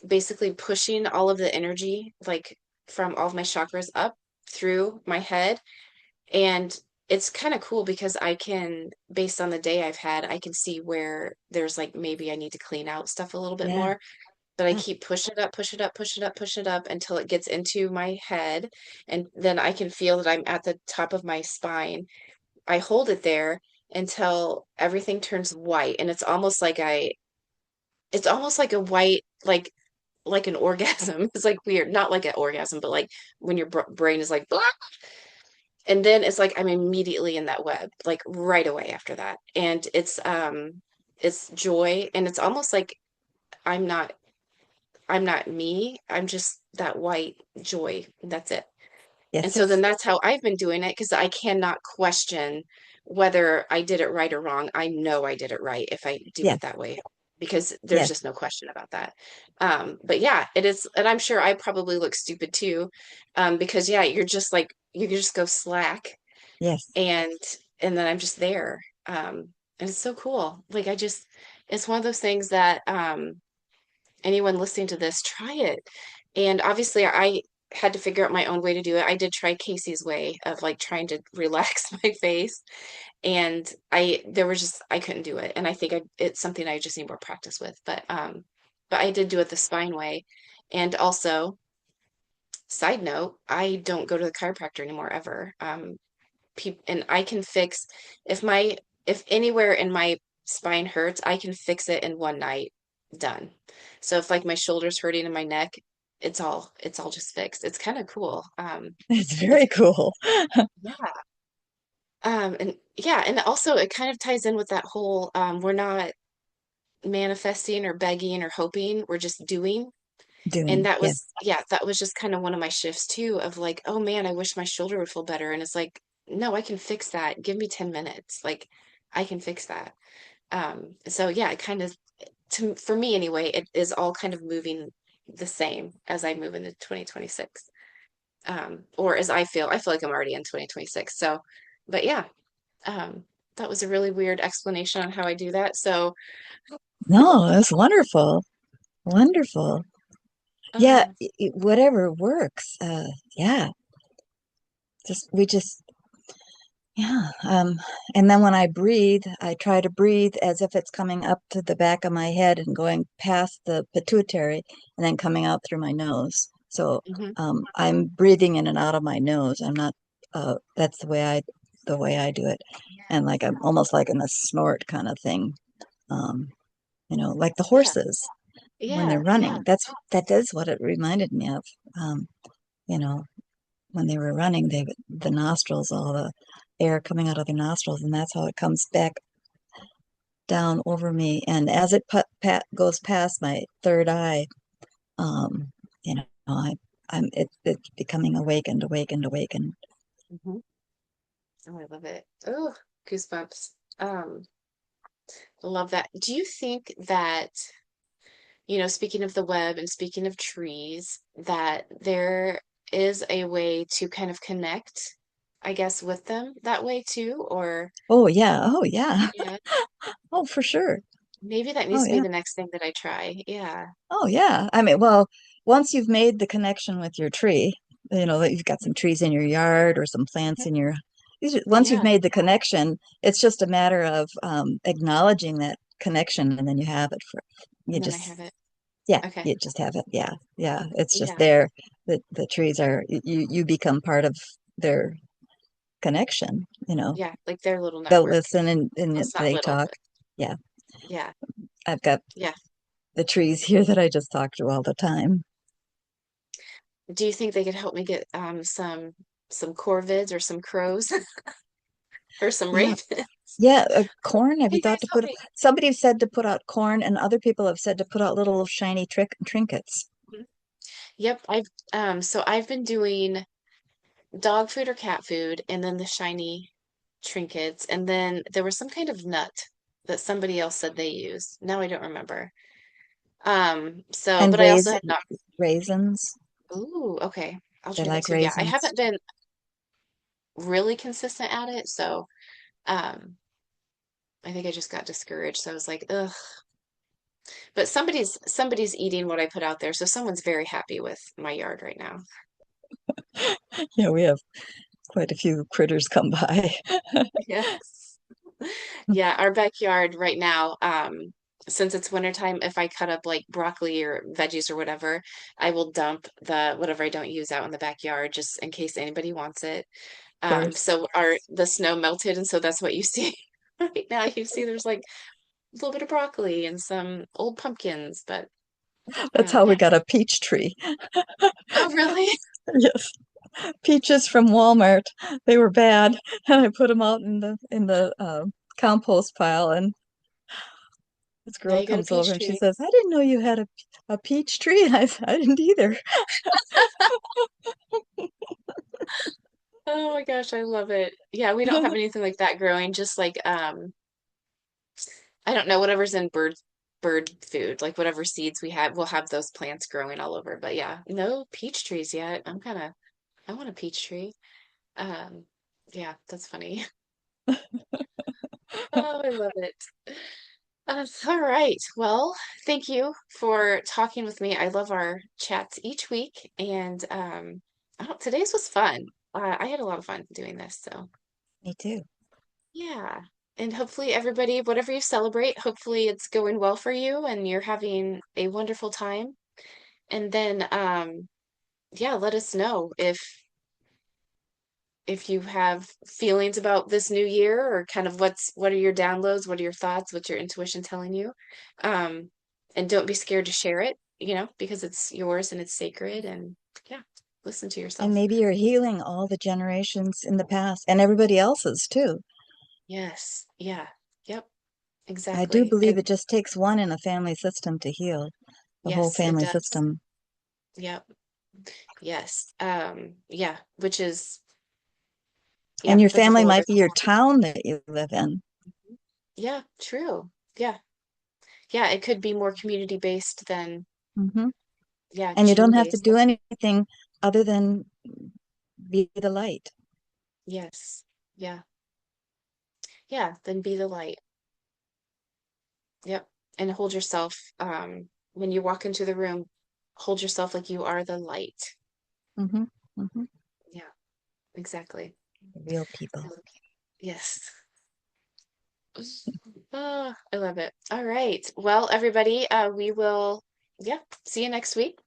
A: basically pushing all of the energy, like from all of my chakras up through my head. And it's kind of cool because I can, based on the day I've had, I can see where there's like maybe I need to clean out stuff a little bit
B: Yeah.
A: more. But I
B: Yeah.
A: keep pushing it up, push it up, push it up, push it up until it gets into my head. And then I can feel that I'm at the top of my spine. I hold it there until everything turns white. And it's almost like a white, like an orgasm. It's like weird, not like an orgasm, but like when your brain is like blah, and then it's like I'm immediately in that web, like right away after that. And it's joy, and it's almost like I'm not I'm not me. I'm just that white joy. That's it. And
B: Yes.
A: so then
B: Yes.
A: that's how I've been doing it because I cannot question whether I did it right or wrong. I know I did it right if I do it
B: Yes.
A: that way because there's
B: Yes.
A: just no question about that. But yeah, it is, and I'm sure I probably look stupid too, because yeah, you're just like you can just go slack
B: Yes.
A: and and then I'm just there. And it's so cool. Like it's one of those things that anyone listening to this, try it. And obviously, I had to figure out my own way to do it. I did try Casey's way of like trying to relax my face, and there was just I couldn't do it. And I think it's something I just need more practice with. But I did do it the spine way, and also. Side note, I don't go to the chiropractor anymore ever. And I can fix if my if anywhere in my spine hurts, I can fix it in one night. Done. So if like my shoulder's hurting and my neck, it's all just fixed. It's kind of cool.
B: It's
A: If
B: very cool.
A: yeah. And yeah, and also it kind of ties in with that whole we're not manifesting or begging or hoping, we're just doing. And
B: Doing.
A: that
B: Yes.
A: was, yeah, that was just kind of one of my shifts too of like, oh man, I wish my shoulder would feel better. And it's like, no, I can fix that. Give me 10 minutes. Like I can fix that. So yeah, it kind of, for me anyway, it is all kind of moving the same as I move into 2026. Or as I feel like I'm already in 2026. So, but yeah, um, that was a really weird explanation on how I do that. So,
B: No, it's wonderful. Wonderful. Yeah,
A: um,
B: whatever works. Yeah, we just yeah. And then when I breathe, I try to breathe as if it's coming up to the back of my head and going past the pituitary and then coming out through my nose. So
A: Hmm.
B: I'm breathing in and out of my nose. I'm not that's the way I do it. And like I'm almost like in a snort kind of thing. Um, like the
A: Yeah.
B: horses when they're
A: Yeah. Yeah.
B: running. That is what it reminded me of. Um, you know, when they were running, the nostrils, all the air coming out of their nostrils, and that's how it comes back down over me. And as it goes past my third eye, um, it's becoming awakened, awakened, awakened.
A: Hmm. Oh, I love it. Oh, goosebumps. Love that. Do you think that, speaking of the web and speaking of trees, that there is a way to kind of connect, I guess, with them that way too? Or,
B: Oh yeah, oh yeah,
A: yeah,
B: oh for sure.
A: maybe that
B: Oh
A: needs to be
B: yeah,
A: the next thing that I try. Yeah.
B: oh yeah. I mean, well, once you've made the connection with your tree, that you've got some trees in your yard or some plants
A: Mhm.
B: in your. Once you've
A: Yeah.
B: made the connection, it's just a matter of acknowledging that connection, and then you have it for. You
A: And then I
B: just
A: have it.
B: Yeah,
A: Okay.
B: you just have it. Yeah, yeah. It's just
A: Yeah.
B: there. The trees are you become part of their connection.
A: Yeah. Like their little
B: They'll
A: network.
B: listen
A: Well,
B: and
A: it's not
B: they
A: little,
B: talk.
A: but
B: Yeah,
A: yeah.
B: I've got
A: Yeah.
B: the trees here that I just talk to all the time.
A: Do you think they could help me get some corvids or some crows or some
B: Yeah,
A: ravens?
B: yeah. Corn. Have you
A: Hey
B: thought
A: guys,
B: to
A: help
B: put?
A: me.
B: Somebody said to put out corn, and other people have said to put out little shiny trinkets.
A: Mhm. Yep, I've been doing dog food or cat food and then the shiny trinkets and then there was some kind of nut that somebody else said they used. Now I don't remember.
B: And
A: But I also have not.
B: raisins.
A: Ooh, okay. I'll
B: They
A: try that
B: like
A: too. Yeah, I
B: raisins.
A: haven't been really consistent at it, so um I think I just got discouraged. So I was like, ugh. But somebody's eating what I put out there, so someone's very happy with my yard right now.
B: Yeah, we have quite a few critters come by.
A: Yes. Yeah, our backyard right now, since it's wintertime, if I cut up like broccoli or veggies or whatever, I will dump the whatever I don't use out in the backyard just in case anybody wants it.
B: Of course.
A: So our the snow melted, and so that's what you see right now. You see there's like a little bit of broccoli and some old pumpkins, but
B: That's how we
A: yeah.
B: got a peach tree.
A: Oh, really?
B: Yes, peaches from Walmart. They were bad, and I put them out in the compost pile. And this
A: Now
B: girl
A: you got a
B: comes over
A: peach
B: and she
A: tree.
B: says, "I didn't know you had a peach tree." And I said, "I didn't either."
A: Oh my gosh, I love it. Yeah, we don't have anything like that growing, just like I don't know, whatever's in bird food, like whatever seeds we have, we'll have those plants growing all over. But yeah, no peach trees yet. I want a peach tree. Um, yeah, that's funny. Oh, I love it. All right. Well, thank you for talking with me. I love our chats each week, and today's was fun. I had a lot of fun doing this, so
B: Me too.
A: yeah. And hopefully everybody, whatever you celebrate, hopefully it's going well for you and you're having a wonderful time. And then yeah, let us know if you have feelings about this new year or kind of what are your downloads, what are your thoughts, what's your intuition telling you. Um and don't be scared to share it, because it's yours and it's sacred and yeah, listen to
B: And
A: yourself.
B: maybe you're healing all the generations in the past and everybody else's too.
A: Yes. Yeah. Yep.
B: I do
A: Exactly.
B: believe
A: And
B: it just takes one in a family system to heal the whole
A: yes, it
B: family
A: does.
B: system.
A: Yep. Yes. Yeah, which is,
B: And
A: yeah,
B: your
A: that's a
B: family
A: whole other
B: might be your town that you live in.
A: thing. Yeah, true. Yeah. Yeah, it could be more community based than,
B: Hmm.
A: yeah,
B: And you
A: gene
B: don't have to
A: based.
B: do anything other than be the light.
A: Yes. Yeah. Yeah, then be the light. Yep. And hold yourself, when you walk into the room, hold yourself like you are the light.
B: Hmm. Hmm.
A: Yeah, exactly.
B: Real people.
A: Yes. Oh, I love it. All right. Well, everybody, we will yeah, see you next week.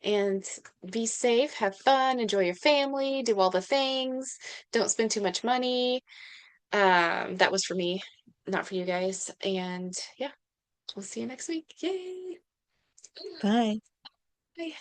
A: And be safe, have fun, enjoy your family, do all the things, don't spend too much money. That was for me, not for you guys. And yeah, we'll see you next week. Yay!
B: Bye.
A: Bye.